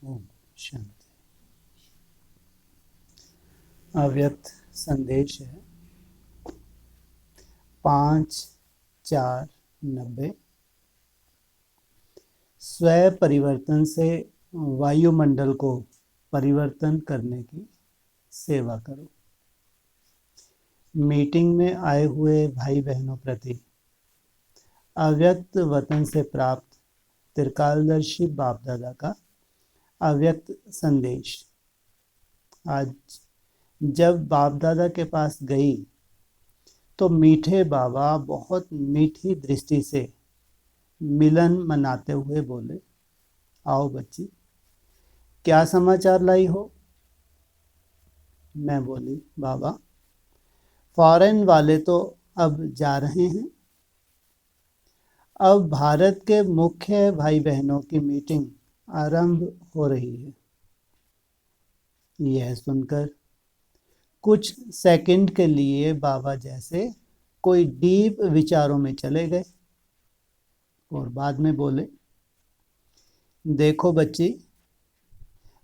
ओम शांति। अव्यक्त संदेश है 5/4/90। स्वयं परिवर्तन से वायुमंडल को परिवर्तन करने की सेवा करो। मीटिंग में आए हुए भाई बहनों प्रति अव्यक्त वतन से प्राप्त त्रिकालदर्शी बाप दादा का अव्यक्त संदेश। आज जब बाप दादा के पास गई तो मीठे बाबा बहुत मीठी दृष्टि से मिलन मनाते हुए बोले, आओ बच्ची, क्या समाचार लाई हो। मैं बोली, बाबा फॉरेन वाले तो अब जा रहे हैं, अब भारत के मुख्य भाई बहनों की मीटिंग आरंभ हो रही है। यह सुनकर कुछ सेकंड के लिए बाबा जैसे कोई डीप विचारों में चले गए और बाद में बोले, देखो बच्ची,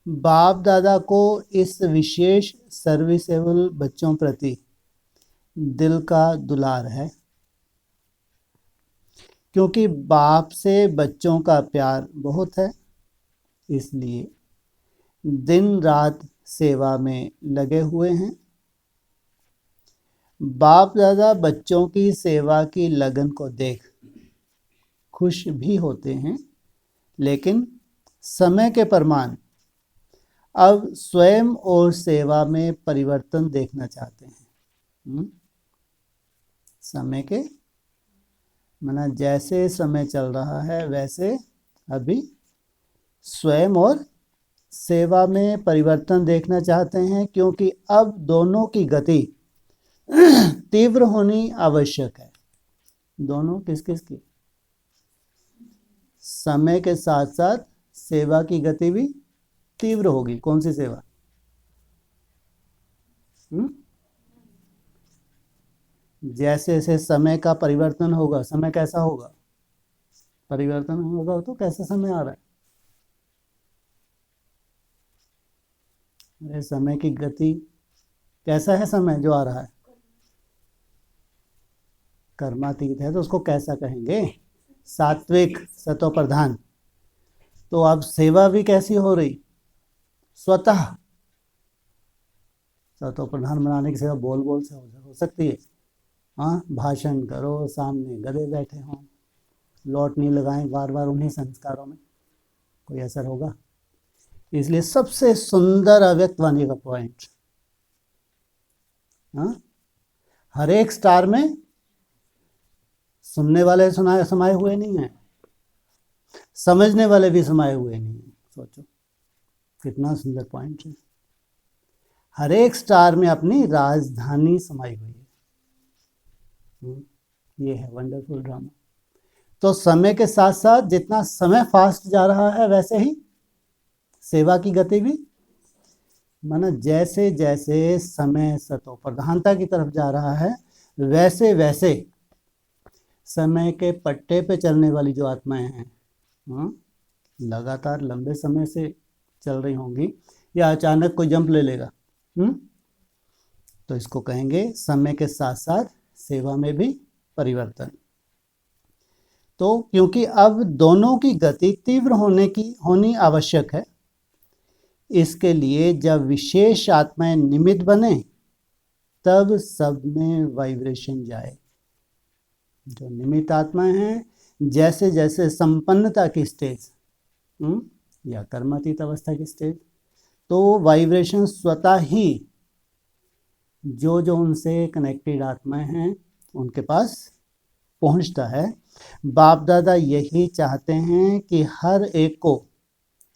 बाप दादा को इस विशेष सर्विसेबल बच्चों प्रति दिल का दुलार है, क्योंकि बाप से बच्चों का प्यार बहुत है, इसलिए दिन रात सेवा में लगे हुए हैं। बाप दादा बच्चों की सेवा की लगन को देख खुश भी होते हैं, लेकिन समय के प्रमाण अब स्वयं और सेवा में परिवर्तन देखना चाहते हैं। समय के माना जैसे समय चल रहा है वैसे अभी स्वयं और सेवा में परिवर्तन देखना चाहते हैं, क्योंकि अब दोनों की गति तीव्र होनी आवश्यक है। दोनों किस किस की? समय के साथ साथ सेवा की गति भी तीव्र होगी। कौन सी सेवा? जैसे जैसे समय का परिवर्तन होगा, समय कैसा होगा? परिवर्तन होगा तो कैसा समय आ रहा है? अरे समय की गति कैसा है? समय जो आ रहा है कर्मातीत है, तो उसको कैसा कहेंगे? सात्विक, सतो प्रधान। तो अब सेवा भी कैसी हो रही? स्वतः सतो प्रधान बनाने की सेवा बोल बोल से हो सकती है। हाँ, भाषण करो, सामने गधे बैठे हों, लौट नहीं लगाएं बार बार उन्हीं संस्कारों में, कोई असर होगा? इसलिए सबसे सुंदर अव्यक्त वाणी का पॉइंट, हाँ, हर एक स्टार में सुनने वाले समाये हुए नहीं हैं, समझने वाले भी समाये हुए नहीं हैं। सोचो कितना सुंदर पॉइंट है। हर एक स्टार में अपनी राजधानी समाई हुई है। ये है वंडरफुल ड्रामा। तो समय के साथ साथ जितना समय फास्ट जा रहा है वैसे ही सेवा की गति भी, माना जैसे जैसे समय सतो प्रधानता की तरफ जा रहा है वैसे वैसे समय के पट्टे पे चलने वाली जो आत्माएं हैं, लगातार लंबे समय से चल रही होंगी या अचानक कोई जंप ले लेगा, तो इसको कहेंगे समय के साथ साथ सेवा में भी परिवर्तन। तो क्योंकि अब दोनों की गति तीव्र होनी आवश्यक है, इसके लिए जब विशेष आत्माएं निमित्त बने तब सब में वाइब्रेशन जाए। जो निमित्त आत्माएं हैं, जैसे जैसे संपन्नता की स्टेज या कर्मातीत अवस्था की स्टेज, तो वाइब्रेशन स्वतः ही जो जो उनसे कनेक्टेड आत्माएं हैं उनके पास पहुंचता है। बाप दादा यही चाहते हैं कि हर एक को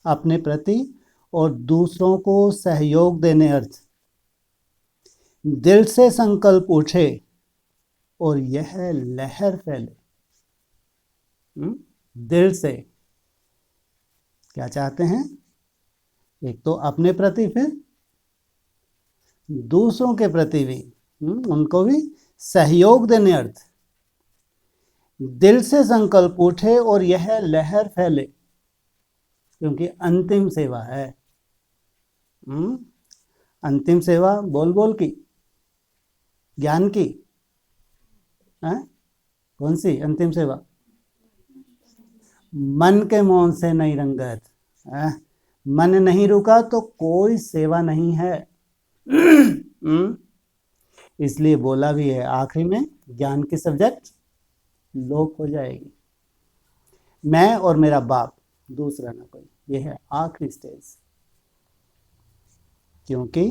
अपने प्रति और दूसरों को सहयोग देने अर्थ दिल से संकल्प उठे और यह लहर फैले। दिल से क्या चाहते हैं? एक तो अपने प्रति, फिर दूसरों के प्रति भी, उनको भी सहयोग देने अर्थ दिल से संकल्प उठे और यह लहर फैले। क्योंकि अंतिम सेवा है। अंतिम सेवा बोल बोल की, ज्ञान की है? कौन सी अंतिम सेवा? मन के मौन से नहीं रंगत है? मन नहीं रुका तो कोई सेवा नहीं है। इसलिए बोला भी है आखिरी में, ज्ञान की सब्जेक्ट लोप हो जाएगी। मैं और मेरा बाप, दूसरा ना कोई, ये है आखिरी स्टेज। क्योंकि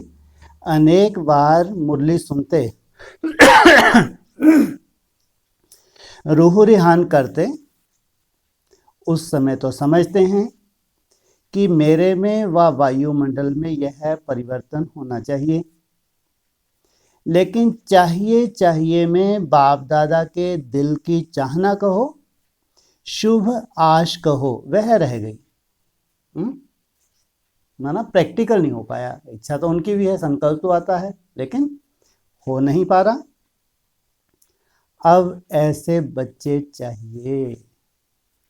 अनेक बार मुरली सुनते रूह रिहान करते, उस समय तो समझते हैं कि मेरे में व वायुमंडल में यह परिवर्तन होना चाहिए, लेकिन चाहिए चाहिए में बाप दादा के दिल की चाहना कहो, शुभ आश कहो, वह रह गई। ना प्रैक्टिकल नहीं हो पाया। इच्छा तो उनकी भी है, संकल्प तो आता है, लेकिन हो नहीं पा रहा। अब ऐसे बच्चे चाहिए।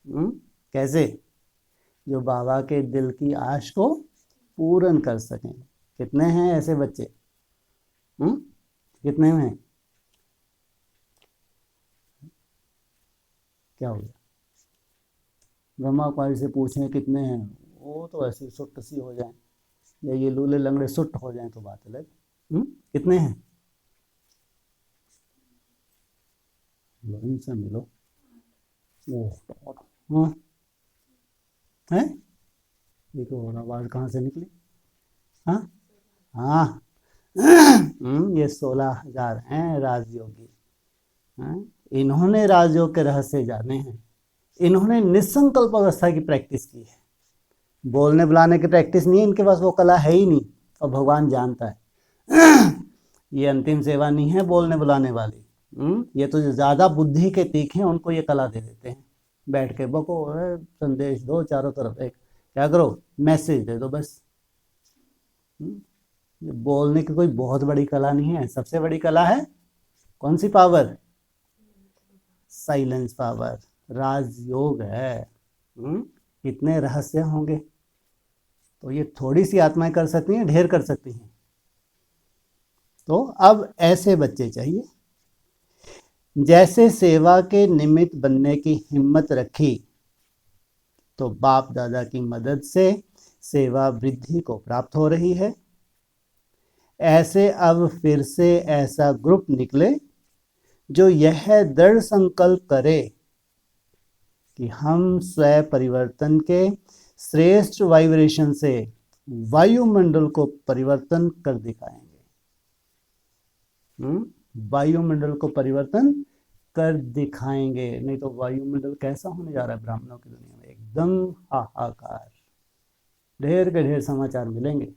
कैसे? जो बाबा के दिल की आश को पूर्ण कर सकें। कितने हैं ऐसे बच्चे? कितने में? क्या हो गया? ब्रह्मा कुमारी से पूछें कितने हैं, वो तो ऐसी सुट्ट सी हो जाए, या ये लूले लंगड़े सुट्ट हो जाएं तो बात अलग। कितने हैं? इनसे मिलो। ओह, है? देखो आवाज कहाँ से निकली? हाँ हाँ। ये 16,000 हैं राजयोगी। इन्होंने राजयोग के रहस्य जाने हैं। इन्होंने निसंकल्प अवस्था की प्रैक्टिस की है। बोलने बुलाने की प्रैक्टिस नहीं है इनके पास, वो कला है ही नहीं, और भगवान जानता है। ये अंतिम सेवा नहीं है बोलने बुलाने वाली। ये तो जो ज्यादा बुद्धि के तीखे हैं उनको ये कला दे देते हैं। बैठ के बको, संदेश दो चारों तरफ, एक क्या करो, मैसेज दे दो बस। बोलने की कोई बहुत बड़ी कला नहीं है। सबसे बड़ी कला है कौन सी पावर? साइलेंस पावर, राजयोग है। कितने रहस्य होंगे। तो ये थोड़ी सी आत्माएं कर सकती हैं, ढेर कर सकती हैं। तो अब ऐसे बच्चे चाहिए। जैसे सेवा के निमित्त बनने की हिम्मत रखी, तो बाप दादा की मदद से सेवा वृद्धि को प्राप्त हो रही है। ऐसे अब फिर से ऐसा ग्रुप निकले जो यह दृढ़ संकल्प करे कि हम स्वयं परिवर्तन के श्रेष्ठ वाइब्रेशन से वायुमंडल को परिवर्तन कर दिखाएंगे। वायुमंडल को परिवर्तन कर दिखाएंगे। नहीं तो वायुमंडल कैसा होने जा रहा है ब्राह्मणों की दुनिया में? एकदम हाहाकार। ढेर के ढेर समाचार मिलेंगे।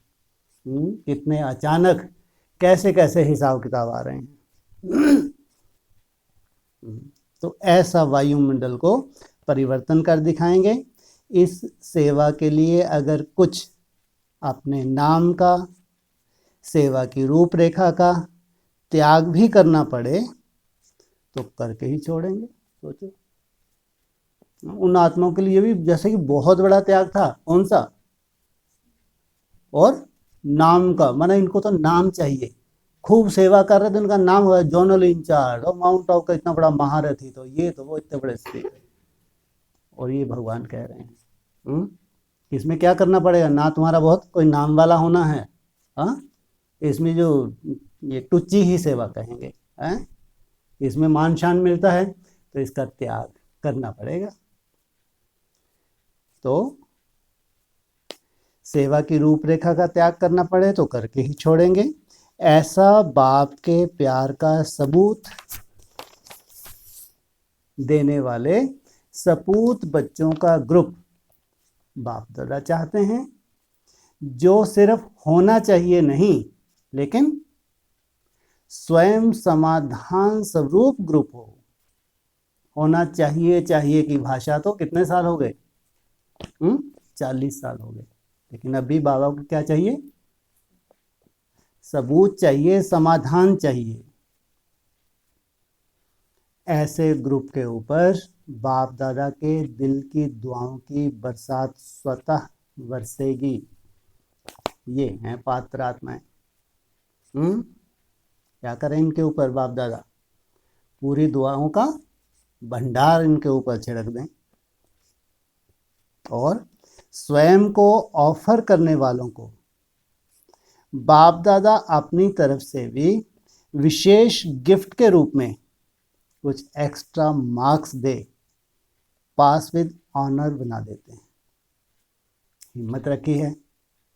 कितने अचानक कैसे कैसे हिसाब किताब आ रहे हैं। तो ऐसा वायुमंडल को परिवर्तन कर दिखाएंगे। इस सेवा के लिए अगर कुछ अपने नाम का, सेवा की रूपरेखा का त्याग भी करना पड़े तो करके ही छोड़ेंगे। सोचो, उन आत्माओं के लिए भी जैसे कि बहुत बड़ा त्याग था। कौन सा? और नाम का, माना इनको तो नाम चाहिए। खूब सेवा कर रहे थे, उनका नाम हुआ जोनल इंचार्ज और माउंट आबू का इतना बड़ा महारथी, तो ये तो वो इतने बड़े स्पीकर। और ये भगवान कह रहे हैं इसमें क्या करना पड़ेगा? ना तुम्हारा बहुत कोई नाम वाला होना है। हाँ, इसमें जो ये टुच्ची ही सेवा कहेंगे, हैं? इसमें मान शान मिलता है, तो इसका त्याग करना पड़ेगा। तो सेवा की रूपरेखा का त्याग करना पड़े तो करके ही छोड़ेंगे। ऐसा बाप के प्यार का सबूत देने वाले सपूत बच्चों का ग्रुप बाप दादा चाहते हैं, जो सिर्फ होना चाहिए नहीं, लेकिन स्वयं समाधान स्वरूप ग्रुप हो। होना चाहिए, चाहिए की भाषा तो कितने साल हो गए? 40 साल हो गए। लेकिन अभी बाबा को क्या चाहिए? सबूत चाहिए, समाधान चाहिए। ऐसे ग्रुप के ऊपर बाप दादा के दिल की दुआओं की बरसात स्वतः बरसेगी। ये हैं पात्र आत्माएं। क्या करें इनके ऊपर बाप दादा? पूरी दुआओं का भंडार इनके ऊपर छिड़क दें, और स्वयं को ऑफर करने वालों को बाप दादा अपनी तरफ से भी विशेष गिफ्ट के रूप में कुछ एक्स्ट्रा मार्क्स दे पास विद ऑनर बना देते हैं। हिम्मत रखी है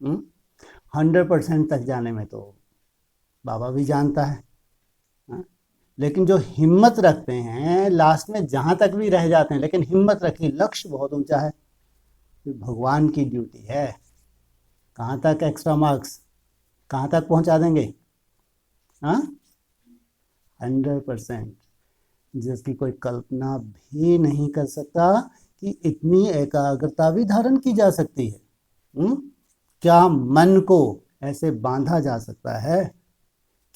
100% तक जाने में, तो बाबा भी जानता है, लेकिन जो हिम्मत रखते हैं लास्ट में जहाँ तक भी रह जाते हैं, लेकिन हिम्मत रखी, लक्ष्य बहुत ऊंचा है, भगवान की ड्यूटी है। कहाँ तक एक्स्ट्रा मार्क्स, कहाँ तक पहुँचा देंगे? 100%, जिसकी कोई कल्पना भी नहीं कर सकता कि इतनी एकाग्रता भी धारण की जा सकती है। क्या मन को ऐसे बांधा जा सकता है?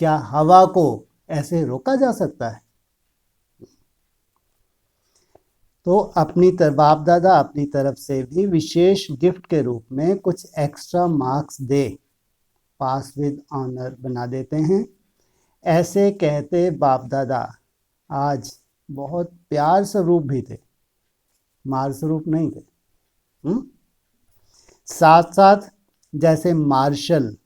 क्या हवा को ऐसे रोका जा सकता है? तो अपनी बाप दादा अपनी तरफ से भी विशेष गिफ्ट के रूप में कुछ एक्स्ट्रा मार्क्स दे पास विद ऑनर बना देते हैं। ऐसे कहते बाप दादा आज बहुत प्यार स्वरूप भी थे, मार स्वरूप नहीं थे। साथ साथ जैसे मार्शल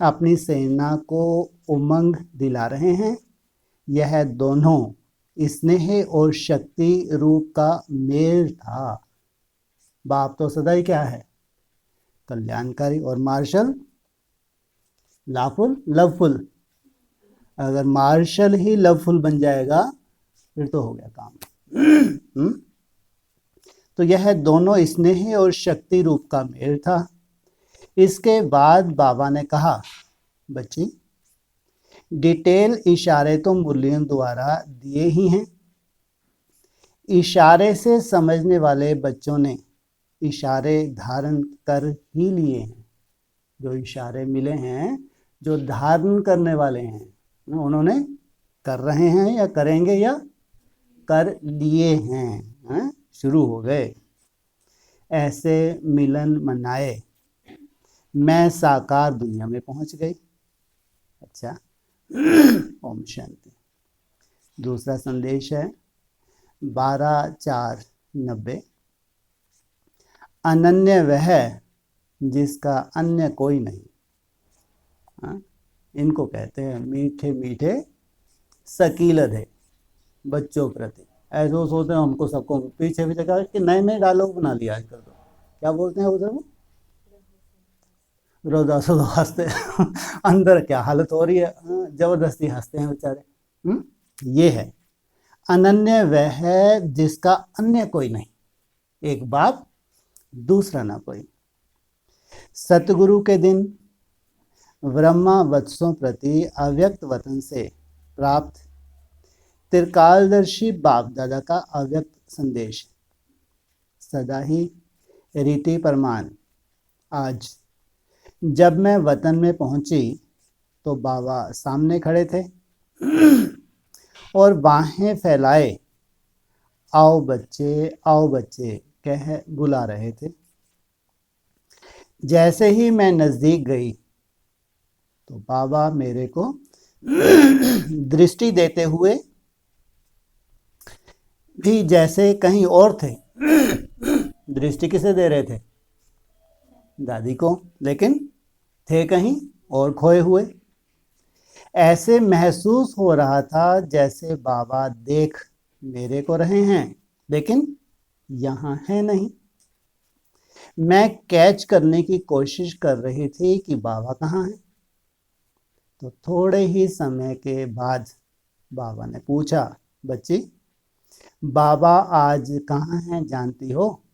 अपनी सेना को उमंग दिला रहे हैं, यह दोनों स्नेह और शक्ति रूप का मेल था। बाप तो सदा ही क्या है? कल्याणकारी, और मार्शल लाफुल लवफुल। अगर मार्शल ही लवफुल बन जाएगा फिर तो हो गया काम। तो यह दोनों स्नेह और शक्ति रूप का मेल था। इसके बाद बाबा ने कहा, बच्ची डिटेल इशारे तो मुरलियों द्वारा दिए ही हैं। इशारे से समझने वाले बच्चों ने इशारे धारण कर ही लिए हैं। जो इशारे मिले हैं, जो धारण करने वाले हैं, उन्होंने कर रहे हैं या करेंगे या कर लिए हैं, शुरू हो गए। ऐसे मिलन मनाए मैं साकार दुनिया में पहुंच गई। अच्छा, ओम शांति। दूसरा संदेश है 12/4/90। अनन्य वह जिसका अन्य कोई नहीं। इनको कहते हैं मीठे मीठे सकीलत है बच्चों प्रति। ऐसे सोचते हैं हमको सबको पीछे भी देखा कि नए नए डायलॉग बना लिया आजकल। तो क्या बोलते हैं उधर? वो रोजा सो हंसते अंदर क्या हालत हो रही है, जबरदस्ती हंसते हैं बेचारे। ये है अनन्य वह है जिसका अन्य कोई नहीं, एक बाप दूसरा ना कोई। सतगुरु के दिन ब्रह्मा वत्सों प्रति अव्यक्त वतन से प्राप्त त्रिकालदर्शी बाप दादा का अव्यक्त संदेश सदा ही रीति परमान। आज जब मैं वतन में पहुंची तो बाबा सामने खड़े थे और बाहें फैलाए आओ बच्चे कह बुला रहे थे। जैसे ही मैं नजदीक गई तो बाबा मेरे को दृष्टि देते हुए भी जैसे कहीं और थे। दृष्टि किसे दे रहे थे? दादी को, लेकिन थे कहीं और खोए हुए। ऐसे महसूस हो रहा था जैसे बाबा देख मेरे को रहे हैं लेकिन यहाँ है नहीं। मैं कैच करने की कोशिश कर रही थी कि बाबा कहाँ हैं। तो थोड़े ही समय के बाद बाबा ने पूछा, बच्ची बाबा आज कहाँ हैं जानती हो?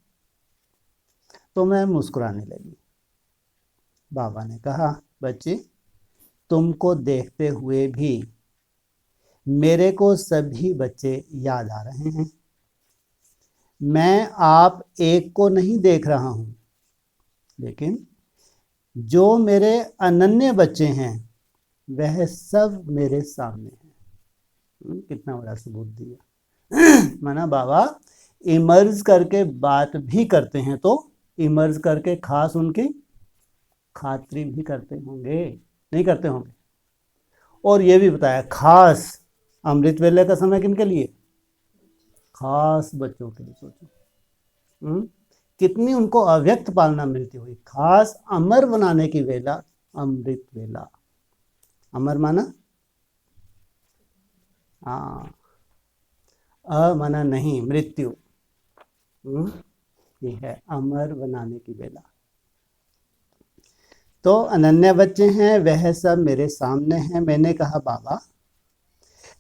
तो मैं मुस्कुराने लगी। बाबा ने कहा, बच्ची तुमको देखते हुए भी मेरे को सभी बच्चे याद आ रहे हैं। मैं आप एक को नहीं देख रहा हूं, लेकिन जो मेरे अनन्य बच्चे हैं वह सब मेरे सामने हैं। कितना बड़ा सबूत दिया। माना बाबा इमर्ज करके बात भी करते हैं तो इमर्ज करके खास उनकी खातिरी भी करते होंगे, नहीं करते होंगे। और ये भी बताया खास अमृत वेले का समय किनके लिए, खास बच्चों के लिए। सोचो कितनी उनको अव्यक्त पालना मिलती हुई। खास अमर बनाने की वेला अमृत वेला। अमर माना माना नहीं, मृत्यु। ये है अमर बनाने की वेला। तो अनन्या बच्चे हैं, वह सब मेरे सामने हैं। मैंने कहा बाबा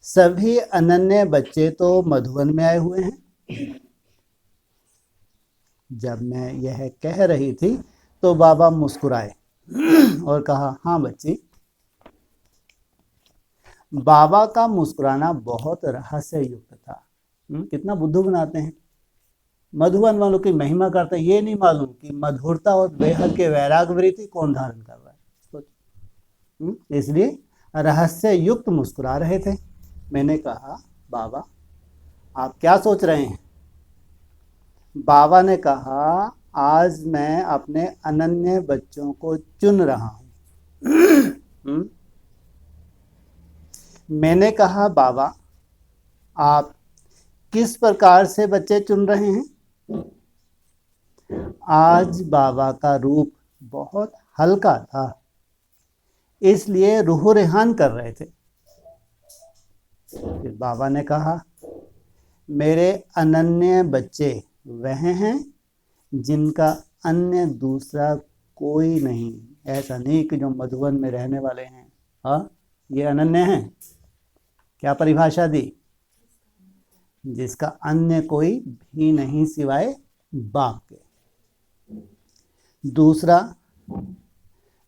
सभी अनन्या बच्चे तो मधुवन में आए हुए हैं। जब मैं यह कह रही थी तो बाबा मुस्कुराए और कहा हाँ बच्ची। बाबा का मुस्कुराना बहुत रहस्य युक्त था। कितना बुद्धू बनाते हैं। मधुवन वालों की महिमा करते, ये नहीं मालूम कि मधुरता और बेहद के वैराग्य वृत्ति कौन धारण कर रहा है। इसलिए रहस्य युक्त मुस्कुरा रहे थे। मैंने कहा बाबा आप क्या सोच रहे हैं। बाबा ने कहा आज मैं अपने अनन्य बच्चों को चुन रहा हूं। मैंने कहा बाबा आप किस प्रकार से बच्चे चुन रहे हैं। आज बाबा का रूप बहुत हल्का था, इसलिए रूह रेहान कर रहे थे। फिर बाबा ने कहा मेरे अनन्य बच्चे वह हैं जिनका अन्य दूसरा कोई नहीं। ऐसा नहीं कि जो मधुवन में रहने वाले हैं, हाँ ये अनन्य हैं। क्या परिभाषा दी, जिसका अन्य कोई भी नहीं सिवाय बाप के। दूसरा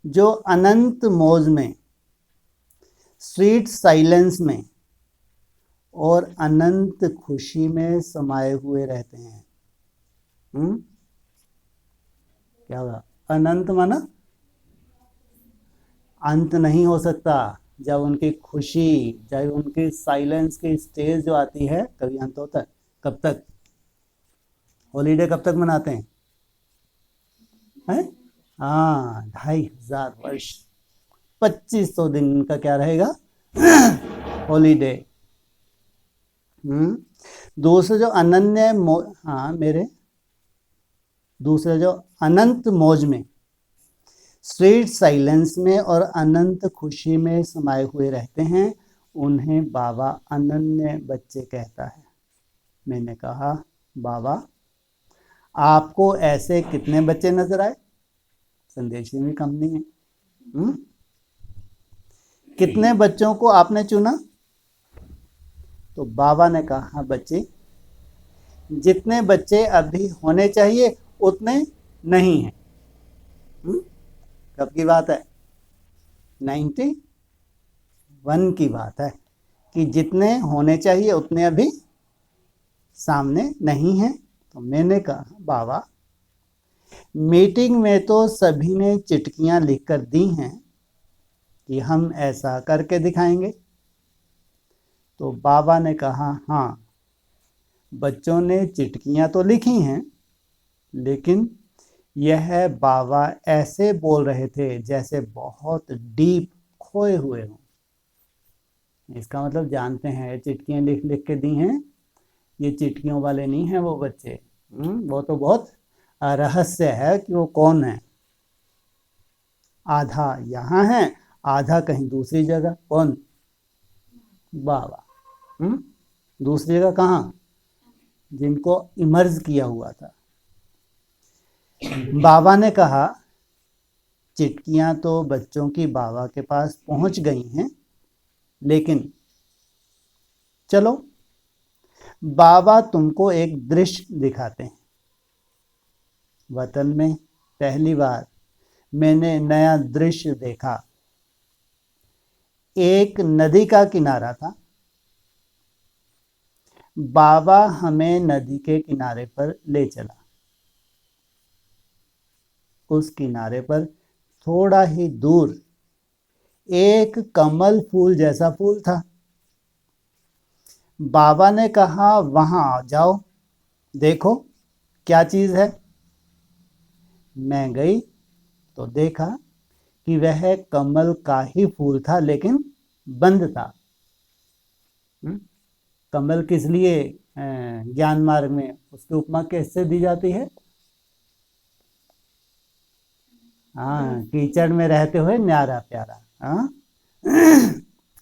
जो अनंत मौज में, स्वीट साइलेंस में और अनंत खुशी में समाये हुए रहते हैं। क्या होगा, अनंत माना अंत नहीं हो सकता। जब उनकी खुशी, जब उनकी साइलेंस की स्टेज जो आती है, कभी अंत होता है। कब तक हॉलीडे कब तक मनाते हैं? हाँ 2500 वर्ष, 2500 दिन का क्या रहेगा हॉलीडे। दूसरे जो अनन्य दूसरे जो अनंत मौज में, स्वीट साइलेंस में और अनंत खुशी में समाये हुए रहते हैं, उन्हें बाबा अनन्य बच्चे कहता है। मैंने कहा बाबा आपको ऐसे कितने बच्चे नजर आए। संदेश में भी कम नहीं है। कितने बच्चों को आपने चुना। तो बाबा ने कहा बच्चे जितने बच्चे अभी होने चाहिए उतने नहीं हैं। कब की बात है, 91 की बात है कि जितने होने चाहिए उतने अभी सामने नहीं हैं। तो मैंने कहा बाबा मीटिंग में तो सभी ने चिट्ठियां लिखकर दी हैं कि हम ऐसा करके दिखाएंगे। तो बाबा ने कहा हाँ बच्चों ने चिट्ठियां तो लिखी हैं, लेकिन यह बाबा ऐसे बोल रहे थे जैसे बहुत डीप खोए हुए हों। इसका मतलब जानते हैं चिट्ठियां लिख लिख के दी हैं, ये चिट्ठियों वाले नहीं हैं वो बच्चे। वो तो बहुत रहस्य है कि वो कौन है। आधा यहाँ है, आधा कहीं दूसरी जगह। कौन, बाबा। दूसरी जगह कहाँ, जिनको इमर्ज किया हुआ था। बाबा ने कहा चिट्ठियां तो बच्चों की बाबा के पास पहुंच गई हैं, लेकिन चलो बाबा तुमको एक दृश्य दिखाते हैं। वतन में पहली बार मैंने नया दृश्य देखा। एक नदी का किनारा था। बाबा हमें नदी के किनारे पर ले चला। उस किनारे पर थोड़ा ही दूर एक कमल फूल जैसा फूल था। बाबा ने कहा वहां जाओ, देखो क्या चीज है। मैं गई तो देखा कि वह कमल का ही फूल था, लेकिन बंद था। कमल किस लिए ज्ञान मार्ग में उसकी उपमा कैसे दी जाती है? हाँ, कीचड़ में रहते हुए न्यारा प्यारा। हाँ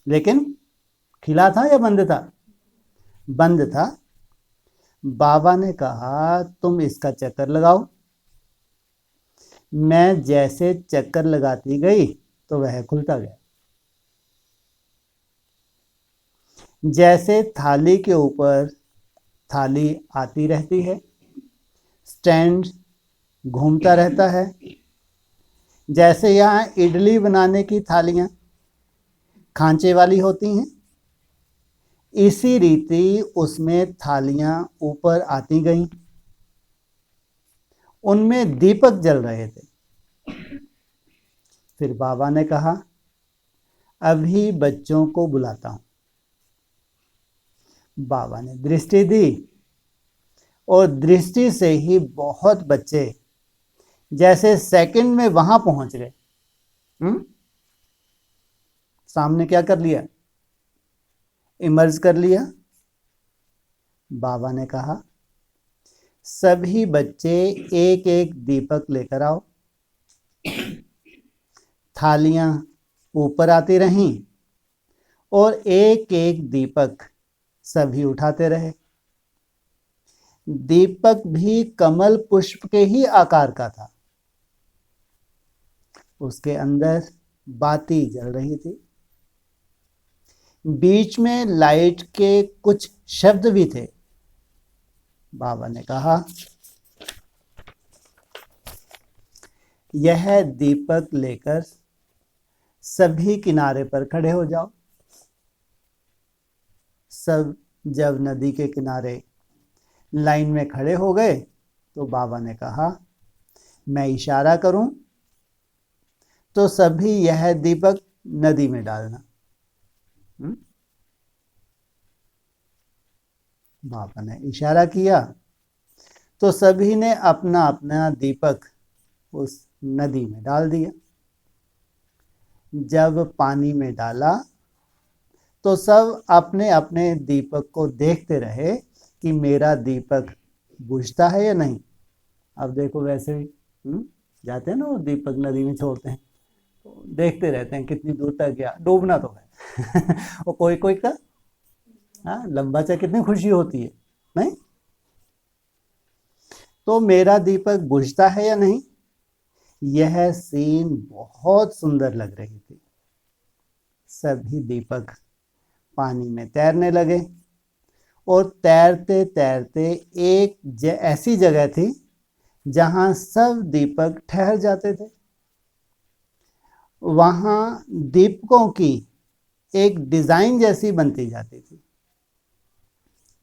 लेकिन खिला था या बंद था? बंद था। बाबा ने कहा तुम इसका चक्कर लगाओ। मैं जैसे चक्कर लगाती गई तो वह खुलता गया। जैसे थाली के ऊपर थाली आती रहती है, स्टैंड घूमता रहता है, जैसे यहाँ इडली बनाने की थालियां खांचे वाली होती हैं, इसी रीति उसमें थालियां ऊपर आती गईं। उनमें दीपक जल रहे थे। फिर बाबा ने कहा अभी बच्चों को बुलाता हूं। बाबा ने दृष्टि दी और दृष्टि से ही बहुत बच्चे जैसे सेकंड में वहां पहुंच गए। सामने क्या कर लिया? इमर्ज कर लिया। बाबा ने कहा सभी बच्चे एक एक दीपक लेकर आओ। थालियां ऊपर आती रहीं और एक एक दीपक सभी उठाते रहे। दीपक भी कमल पुष्प के ही आकार का था। उसके अंदर बाती जल रही थी। बीच में लाइट के कुछ शब्द भी थे। बाबा ने कहा यह दीपक लेकर सभी किनारे पर खड़े हो जाओ। सब जब नदी के किनारे लाइन में खड़े हो गए तो बाबा ने कहा मैं इशारा करूं तो सभी यह दीपक नदी में डालना। बाबा ने इशारा किया तो सभी ने अपना अपना दीपक उस नदी में डाल दिया। जब पानी में डाला तो सब अपने अपने दीपक को देखते रहे कि मेरा दीपक बुझता है या नहीं। अब देखो वैसे भी जाते हैं ना, वो दीपक नदी में छोड़ते हैं तो देखते रहते हैं कितनी दूर तक गया, डूबना तो है और कोई कोई का लंबा चाहे कितनी खुशी होती है, नहीं? तो मेरा दीपक बुझता है या नहीं, यह सीन बहुत सुंदर लग रही थी। सभी दीपक पानी में तैरने लगे और तैरते तैरते एक ऐसी जगह थी जहां सब दीपक ठहर जाते थे। वहां दीपकों की एक डिजाइन जैसी बनती जाती थी।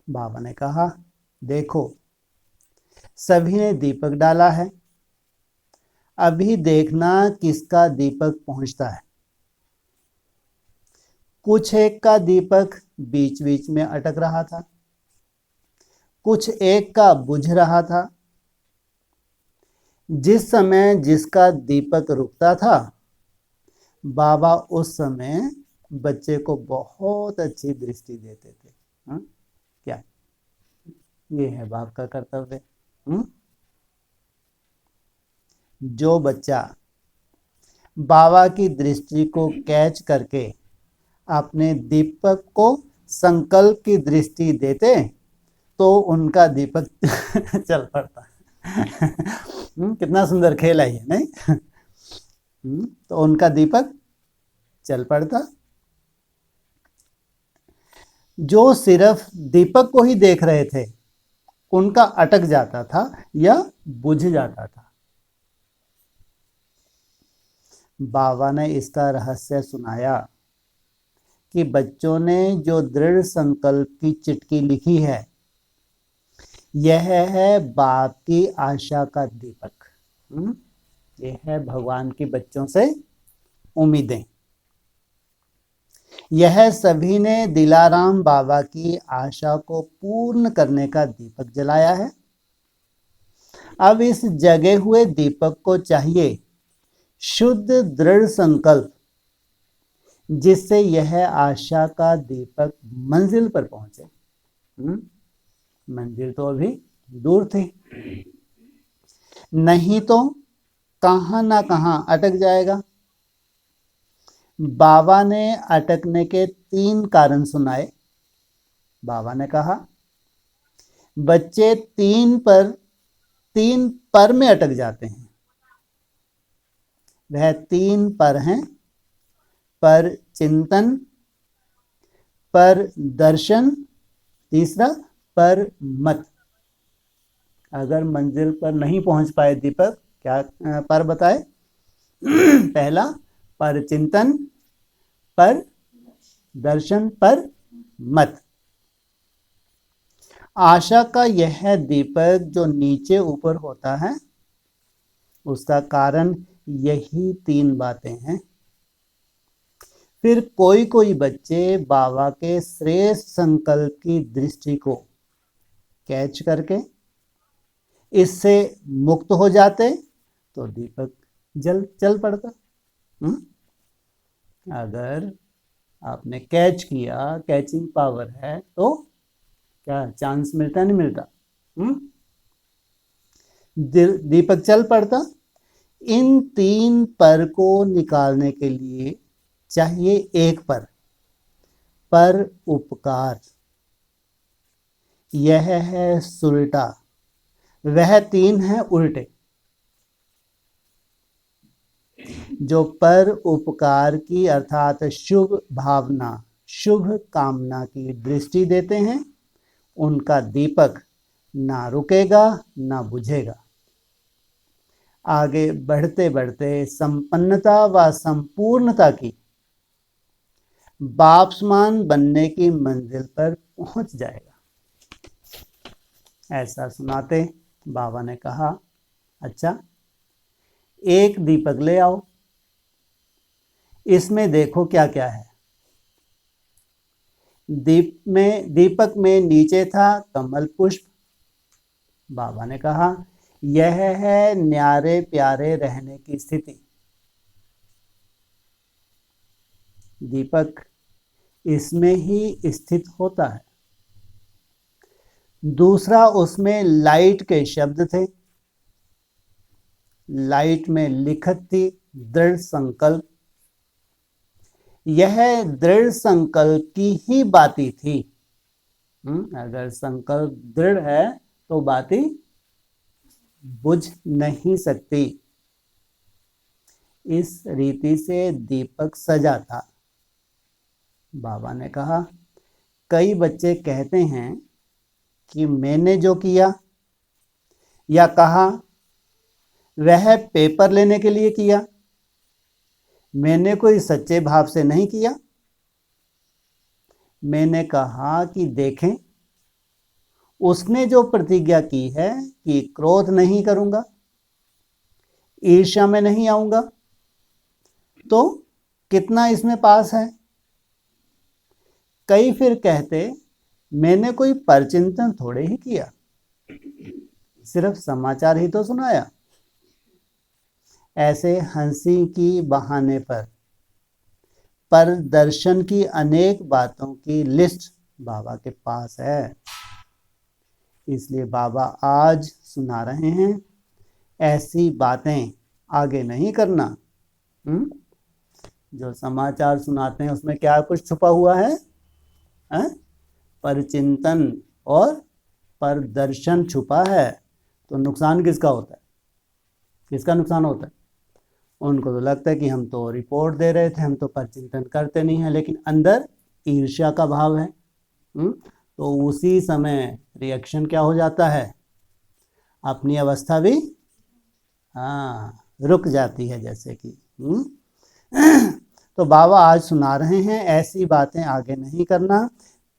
बाबा ने कहा देखो सभी ने दीपक डाला है, अभी देखना किसका दीपक पहुंचता है। कुछ एक का दीपक बीच बीच में अटक रहा था, कुछ एक का बुझ रहा था। जिस समय जिसका दीपक रुकता था बाबा उस समय बच्चे को बहुत अच्छी दृष्टि देते थे। क्या ये है बाप का कर्तव्य? जो बच्चा बाबा की दृष्टि को कैच करके अपने दीपक को संकल्प की दृष्टि देते तो उनका दीपक चल पड़ता। कितना सुंदर खेल है ये, नहीं? तो उनका दीपक चल पड़ता। जो सिर्फ दीपक को ही देख रहे थे उनका अटक जाता था या बुझ जाता था। बाबा ने इसका रहस्य सुनाया कि बच्चों ने जो दृढ़ संकल्प की चिट्ठी लिखी है यह है बाप की आशा का दीपक। यह है भगवान की बच्चों से उम्मीदें। यह सभी ने दिलाराम बाबा की आशा को पूर्ण करने का दीपक जलाया है। अब इस जगे हुए दीपक को चाहिए शुद्ध दृढ़ संकल्प, जिससे यह आशा का दीपक मंजिल पर पहुंचे। मंजिल तो अभी दूर थी, नहीं तो कहां ना कहां अटक जाएगा। बाबा ने अटकने के 3 कारण सुनाए। बाबा ने कहा बच्चे 3 पर में अटक जाते हैं। वह 3 पर हैं: पर चिंतन, पर दर्शन, तीसरा पर मत। अगर मंजिल पर नहीं पहुंच पाए दीपक, क्या पर बताए? पहला पर चिंतन, पर दर्शन, पर मत। आशा का यह दीपक जो नीचे ऊपर होता है, उसका कारण यही 3 बातें हैं। फिर कोई कोई बच्चे बाबा के श्रेष्ठ संकल्प की दृष्टि को कैच करके इससे मुक्त हो जाते तो दीपक चल पड़ता। अगर आपने कैच किया, कैचिंग पावर है, तो क्या चांस मिलता नहीं मिलता? दीपक चल पड़ता। इन 3 पर को निकालने के लिए चाहिए एक पर उपकार। यह है सुलटा, वह 3 है उल्टे। जो पर उपकार की अर्थात शुभ भावना, शुभ कामना की दृष्टि देते हैं, उनका दीपक ना रुकेगा ना बुझेगा। आगे बढ़ते बढ़ते संपन्नता व संपूर्णता की, बाप समान बनने की मंजिल पर पहुंच जाएगा। ऐसा सुनाते बाबा ने कहा, अच्छा एक दीपक ले आओ, इसमें देखो क्या क्या है। दीपक में नीचे था कमल पुष्प। बाबा ने कहा यह है न्यारे प्यारे रहने की स्थिति। दीपक इसमें ही स्थित होता है। दूसरा, उसमें लाइट के शब्द थे। लाइट में लिखत थी दृढ़ संकल्प। यह दृढ़ संकल्प की ही बाती थी। अगर संकल्प दृढ़ है तो बाती बुझ नहीं सकती। इस रीति से दीपक सजा था। बाबा ने कहा कई बच्चे कहते हैं कि मैंने जो किया या कहा वह पेपर लेने के लिए किया, मैंने कोई सच्चे भाव से नहीं किया। मैंने कहा कि देखें, उसने जो प्रतिज्ञा की है कि क्रोध नहीं करूंगा, ईर्ष्या में नहीं आऊंगा, तो कितना इसमें पास है। कई फिर कहते मैंने कोई परचिंतन थोड़े ही किया, सिर्फ समाचार ही तो सुनाया। ऐसे हंसी की बहाने पर दर्शन की अनेक बातों की लिस्ट बाबा के पास है। इसलिए बाबा आज सुना रहे हैं, ऐसी बातें आगे नहीं करना। जो समाचार सुनाते हैं उसमें क्या कुछ छुपा हुआ है? परचिंतन और परदर्शन छुपा है। तो नुकसान किसका होता है? किसका नुकसान होता है? उनको तो लगता है कि हम तो रिपोर्ट दे रहे थे, हम तो परचिंतन करते नहीं हैं, लेकिन अंदर ईर्ष्या का भाव है। तो उसी समय रिएक्शन क्या हो जाता है? अपनी अवस्था भी रुक जाती है, जैसे कि तो बाबा आज सुना रहे हैं, ऐसी बातें आगे नहीं करना,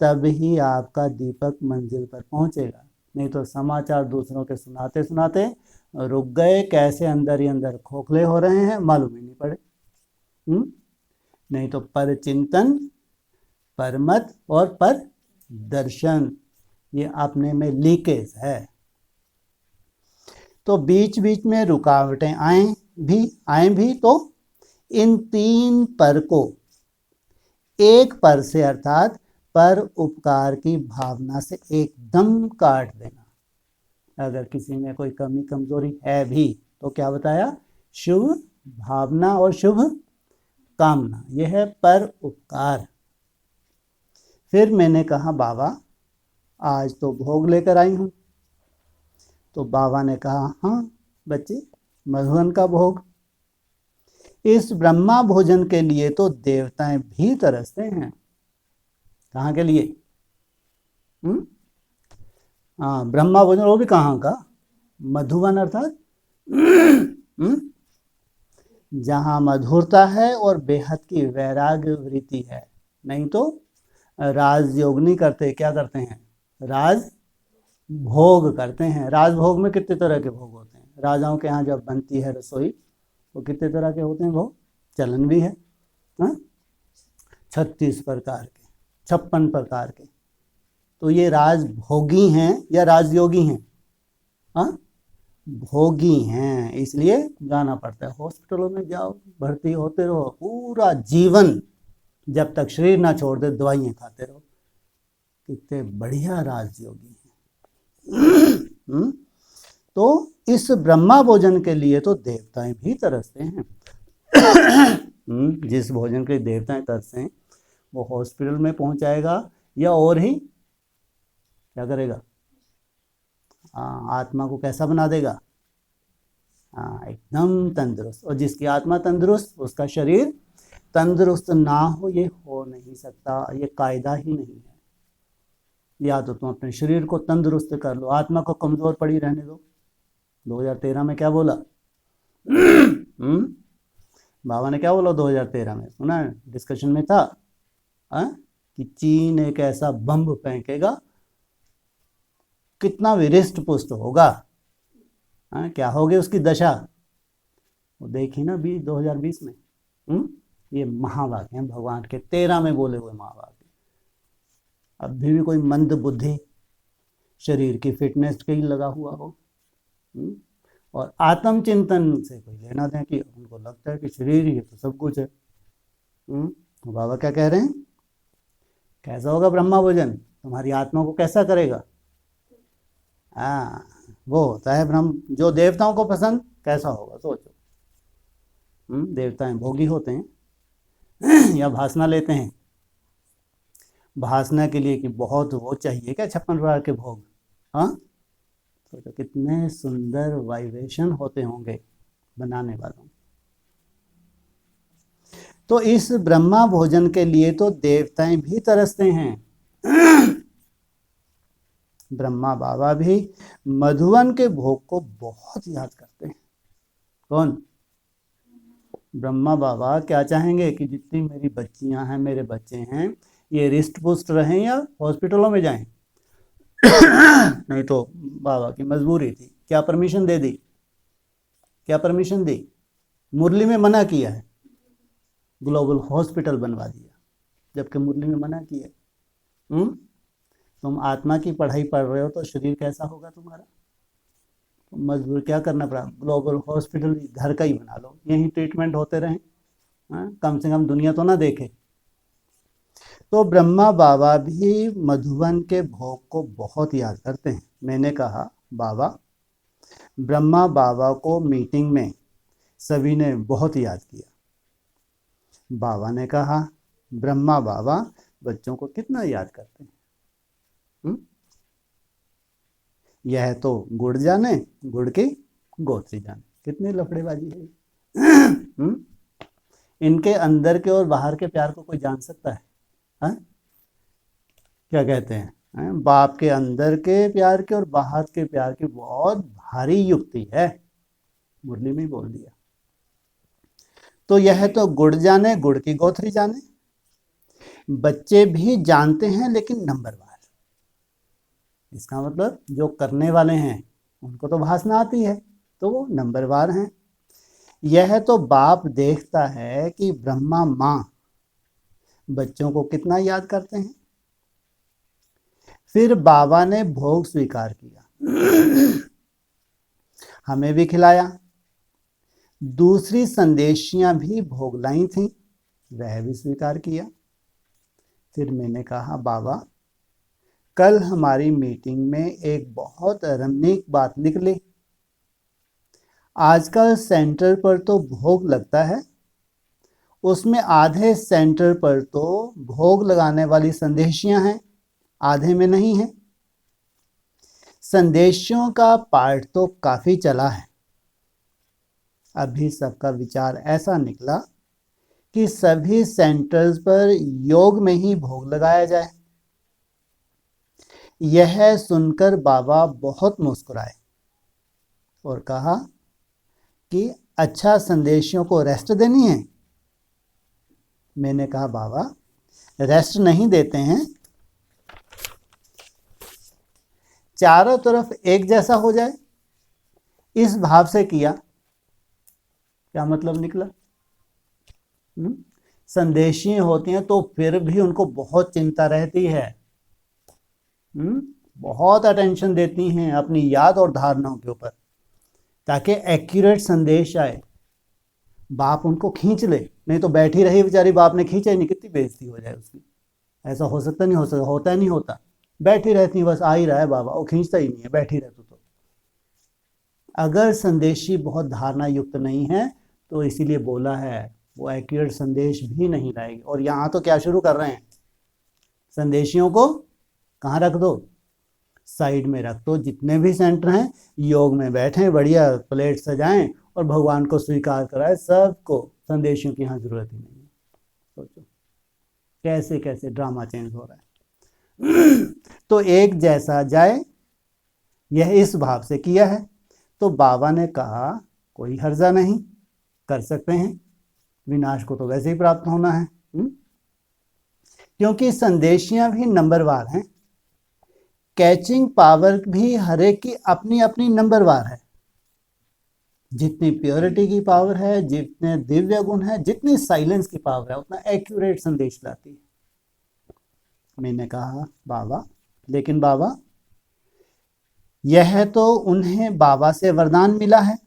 तब ही आपका दीपक मंजिल पर पहुंचेगा। नहीं तो समाचार दूसरों के सुनाते सुनाते रुक गए, कैसे अंदर ही अंदर खोखले हो रहे हैं मालूम ही नहीं पड़े। नहीं तो पर चिंतन, पर मत और पर दर्शन, ये अपने में लीकेज है। तो बीच बीच में रुकावटें आए भी तो इन 3 पर को एक पर से अर्थात पर उपकार की भावना से एकदम काट देना। अगर किसी में कोई कमी कमजोरी है भी तो क्या बताया, शुभ भावना और शुभ कामना, यह है पर उपकार। फिर मैंने कहा बाबा आज तो भोग लेकर आई हूं। तो बाबा ने कहा हाँ बच्चे, मधुवन का भोग। इस ब्रह्मा भोजन के लिए तो देवताएं भी तरसते हैं। कहाँ के लिए? हाँ, ब्रह्मा भोजन, वो भी कहाँ का? मधुवन अर्थात जहाँ मधुरता है और बेहद की वैराग्य वृत्ति है। नहीं तो राजयोग नहीं करते, क्या करते हैं? राज भोग करते हैं। राजभोग में कितने तरह के भोग होते हैं? राजाओं के यहाँ जब बनती है रसोई वो कितने तरह के होते हैं भोग? चलन भी है 36 प्रकार के, 56 प्रकार के। तो ये राजभोगी हैं या राजयोगी हैं? भोगी हैं, इसलिए जाना पड़ता है। हॉस्पिटलों में जाओ, भर्ती होते रहो पूरा जीवन, जब तक शरीर ना छोड़ दे दवाइयाँ खाते रहो। कितने बढ़िया राजयोगी हैं। तो इस ब्रह्मा भोजन के लिए तो देवताएं भी तरसते हैं। जिस भोजन के देवताएं तरसे वो हॉस्पिटल में पहुंचाएगा या और ही क्या करेगा? आत्मा को कैसा बना देगा? एकदम तंदुरुस्त। और जिसकी आत्मा तंदुरुस्त उसका शरीर तंदुरुस्त ना हो, ये हो नहीं सकता, ये कायदा ही नहीं है। या तो तुम अपने शरीर को तंदुरुस्त कर लो, आत्मा को कमजोर पड़ी रहने दो। 2013 में क्या बोला? बाबा ने क्या बोला 2013 में? सुना है, डिस्कशन में था कि चीन एक ऐसा बम फेंकेगा, कितना भी रिष्ट पुष्ट होगा। क्या होगी उसकी दशा? वो देखी ना 2020 में। ये महावाक्य हैं भगवान के 13 में बोले हुए महावाक्य। अभी भी कोई मंद बुद्धि शरीर की फिटनेस के ही लगा हुआ हो और आत्म चिंतन से कोई लेना दें, कि उनको लगता है कि शरीर ही तो सब कुछ है। तो बाबा क्या कह रहे हैं? कैसा होगा ब्रह्मा भोजन? तुम्हारी आत्मा को कैसा करेगा? वो होता है ब्रह्म, जो देवताओं को पसंद कैसा होगा सोचो। देवताएं भोगी होते हैं या भासना लेते हैं। भासना के लिए कि बहुत वो चाहिए क्या 56 प्रकार के भोग? सोचो कितने सुंदर वाइब्रेशन होते होंगे बनाने वालों। तो इस ब्रह्मा भोजन के लिए तो देवताएं भी तरसते हैं। ब्रह्मा बाबा भी मधुवन के भोग को बहुत याद करते हैं। कौन? ब्रह्मा बाबा क्या चाहेंगे कि जितनी मेरी बच्चियां हैं, मेरे बच्चे हैं, ये रिष्ट पुष्ट रहें या हॉस्पिटलों में जाएं। नहीं तो बाबा की मजबूरी थी, क्या परमिशन दे दी? क्या परमिशन दी? मुरली में मना किया है, ग्लोबल हॉस्पिटल बनवा दिया, जबकि मुरली में मना किया है। तुम आत्मा की पढ़ाई पढ़ रहे हो तो शरीर कैसा होगा तुम्हारा? मजबूर क्या करना पड़ा? ग्लोबल हॉस्पिटल घर का ही बना लो, यहीं ट्रीटमेंट होते रहें, कम से कम दुनिया तो ना देखे। तो ब्रह्मा बाबा भी मधुवन के भोग को बहुत याद करते हैं। मैंने कहा बाबा, ब्रह्मा बाबा को मीटिंग में सभी ने बहुत याद किया। बाबा ने कहा ब्रह्मा बाबा बच्चों को कितना याद करते हैं। यह तो गुड़ जाने, गुड़ की गोत्री जाने। कितनी लफड़ेबाजी है। इनके अंदर के और बाहर के प्यार को कोई जान सकता है? क्या कहते हैं? बाप के अंदर के प्यार के और बाहर के प्यार की बहुत भारी युक्ति है। मुरली में बोल दिया। तो यह तो गुड़ जाने, गुड़ की गोथरी जाने। बच्चे भी जानते हैं लेकिन नंबरवार। इसका मतलब जो करने वाले हैं उनको तो भाषना आती है, तो वो नंबरवार हैं। यह तो बाप देखता है कि ब्रह्मा माँ बच्चों को कितना याद करते हैं। फिर बाबा ने भोग स्वीकार किया। हमें भी खिलाया। दूसरी संदेशियां भी भोग लाई थीं, वह भी स्वीकार किया। फिर मैंने कहा बाबा, कल हमारी मीटिंग में एक बहुत रमणीक बात निकली। आजकल सेंटर पर तो भोग लगता है, उसमें आधे सेंटर पर तो भोग लगाने वाली संदेशियां हैं, आधे में नहीं है। संदेशियों का पाठ तो काफी चला है। अभी सबका विचार ऐसा निकला कि सभी सेंटर्स पर योग में ही भोग लगाया जाए। यह सुनकर बाबा बहुत मुस्कुराए और कहा कि अच्छा, संदेशियों को रेस्ट देनी है। मैंने कहा बाबा, रेस्ट नहीं देते हैं, चारों तरफ एक जैसा हो जाए, इस भाव से किया। क्या मतलब निकला? संदेशी होती हैं तो फिर भी उनको बहुत चिंता रहती है, बहुत अटेंशन देती हैं अपनी याद और धारणाओं के ऊपर, ताकि एक्यूरेट संदेश आए, बाप उनको खींच ले। नहीं तो बैठी रही बेचारी, बाप ने खींचा ही नहीं, कितनी बेइज्जती हो जाए उसकी। ऐसा हो सकता नहीं, हो सकता, होता है नहीं होता। बैठी रहती है, बस आ ही रहा है बाबा, वो खींचता ही नहीं है, बैठी रहती। तो अगर संदेशी बहुत धारणा युक्त नहीं है तो इसीलिए बोला है, वो एक्यूरेट संदेश भी नहीं लाएगी। और यहाँ तो क्या शुरू कर रहे हैं, संदेशियों को कहाँ रख दो, साइड में रख दो। जितने भी सेंटर हैं योग में बैठे, बढ़िया प्लेट सजाएं और भगवान को स्वीकार कराए सबको। संदेशियों की यहाँ जरूरत ही नहीं है। सोचो कैसे कैसे ड्रामा चेंज हो रहा है। तो एक जैसा जाए, यह इस भाव से किया है। तो बाबा ने कहा कोई हर्जा नहीं, कर सकते हैं, विनाश को तो वैसे ही प्राप्त होना है। क्योंकि संदेशियां भी नंबरवार हैं, कैचिंग पावर भी हर एक की अपनी अपनी नंबरवार है। जितनी प्योरिटी की पावर है, जितने दिव्य गुण है, जितनी साइलेंस की पावर है, उतना एक्यूरेट संदेश लाती है। मैंने कहा बाबा, लेकिन बाबा यह तो उन्हें बाबा से वरदान मिला है,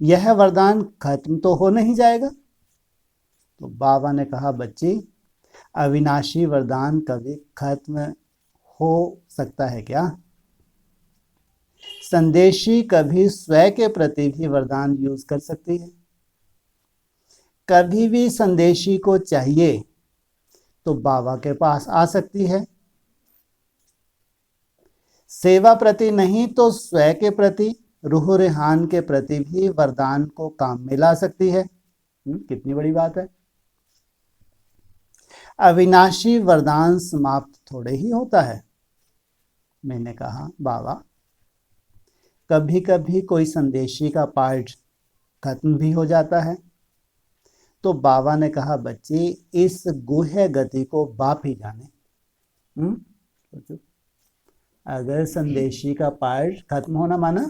यह वरदान खत्म तो हो नहीं जाएगा। तो बाबा ने कहा बच्ची, अविनाशी वरदान कभी खत्म हो सकता है क्या? संदेशी कभी स्वयं के प्रति भी वरदान यूज कर सकती है। कभी भी संदेशी को चाहिए तो बाबा के पास आ सकती है। सेवा प्रति नहीं तो स्वयं के प्रति, रूह रेहान के प्रति भी वरदान को काम में ला सकती है। कितनी बड़ी बात है। अविनाशी वरदान समाप्त थोड़े ही होता है। मैंने कहा बाबा, कभी कभी कोई संदेशी का पार्ट खत्म भी हो जाता है। तो बाबा ने कहा बच्ची, इस गुह्य गति को बाप ही जाने। अगर संदेशी का पार्ट खत्म होना माना,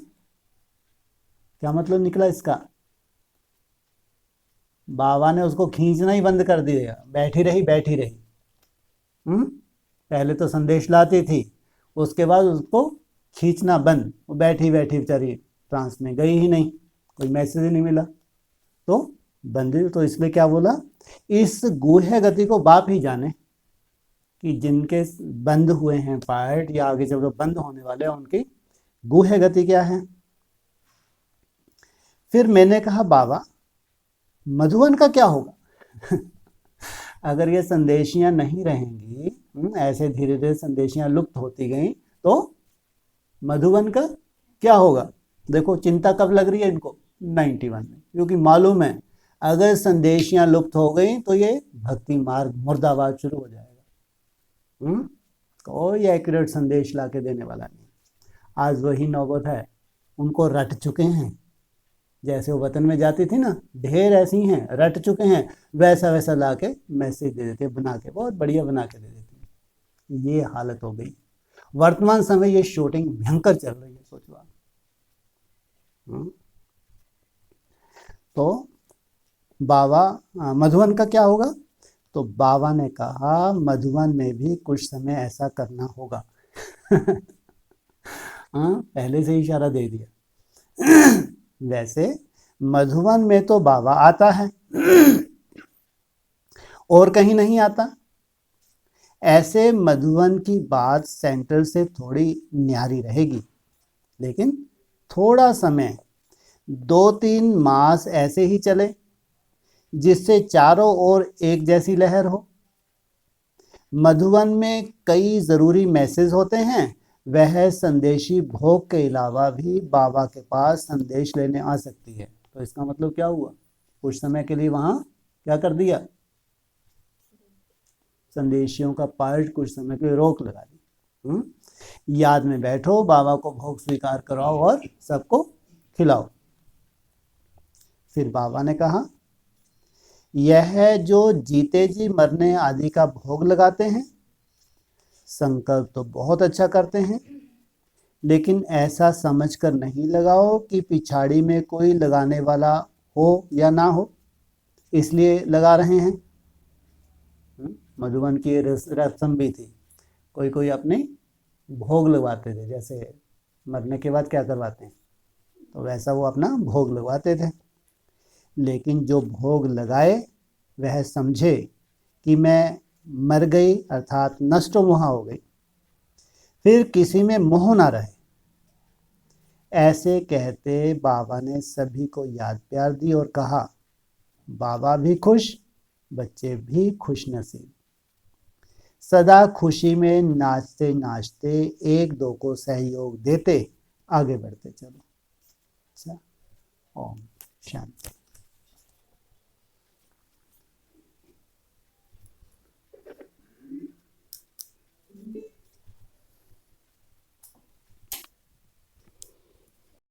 क्या मतलब निकला इसका? बाबा ने उसको खींचना ही बंद कर दिया, बैठी रही बैठी रही। पहले तो संदेश लाती थी, उसके बाद उसको खींचना बंद, वो बैठी बैठी बेचारी ट्रांस में गई ही नहीं, कोई मैसेज ही नहीं मिला, तो बंद। तो इसलिए क्या बोला, इस गुह्य गति को बाप ही जाने कि जिनके बंद हुए हैं पार्ट या आगे जब बंद होने वाले हैं, उनकी गुह्य गति क्या है। फिर मैंने कहा बाबा, मधुवन का क्या होगा? अगर ये संदेशियां नहीं रहेंगी, ऐसे धीरे धीरे संदेशियां लुप्त होती गई, तो मधुवन का क्या होगा? देखो चिंता कब लग रही है इनको, 91 में, क्योंकि मालूम है अगर संदेशियां लुप्त हो गई तो ये भक्ति मार्ग मुर्दाबाद शुरू हो जाएगा। कोई एक्यूरेट संदेश ला के देने वाला नहीं। आज वही नौबत है, उनको रट चुके हैं। जैसे वो वतन में जाती थी ना, ढेर ऐसी हैं, रट चुके हैं, वैसा वैसा ला के मैसेज दे देते, बना के, बहुत बढ़िया बना के दे देते हैं। ये हालत हो गई। वर्तमान समय ये शूटिंग भयंकर चल रही है, सोचो आप। तो बाबा, मधुवन का क्या होगा? तो बाबा ने कहा मधुवन में भी कुछ समय ऐसा करना होगा। हाँ, पहले से ही इशारा दे दिया। वैसे मधुवन में तो बाबा आता है और कहीं नहीं आता। ऐसे मधुवन की बात सेंटर से थोड़ी न्यारी रहेगी, लेकिन थोड़ा समय 2-3 मास ऐसे ही चले जिससे चारों ओर एक जैसी लहर हो। मधुवन में कई जरूरी मैसेज होते हैं। वह संदेशी भोग के अलावा भी बाबा के पास संदेश लेने आ सकती है। तो इसका मतलब क्या हुआ, कुछ समय के लिए वहां क्या कर दिया, संदेशियों का पार्ट कुछ समय के लिए रोक लगा दी। याद में बैठो, बाबा को भोग स्वीकार कराओ और सबको खिलाओ। फिर बाबा ने कहा, यह जो जीते जी मरने आदि का भोग लगाते हैं, संकल्प तो बहुत अच्छा करते हैं, लेकिन ऐसा समझकर नहीं लगाओ कि पिछाड़ी में कोई लगाने वाला हो या ना हो, इसलिए लगा रहे हैं। मधुबन की रस्म भी थी, कोई कोई अपने भोग लगवाते थे, जैसे मरने के बाद क्या करवाते हैं, तो वैसा वो अपना भोग लगवाते थे। लेकिन जो भोग लगाए वह समझे कि मैं मर गई, अर्थात नष्ट मोह हो गई, फिर किसी में मोह ना रहे। ऐसे कहते बाबा ने सभी को याद प्यार दी और कहा, बाबा भी खुश, बच्चे भी खुश नसीब, सदा खुशी में नाचते नाचते एक दो को सहयोग देते आगे बढ़ते चलो। अच्छा, ओम शांति।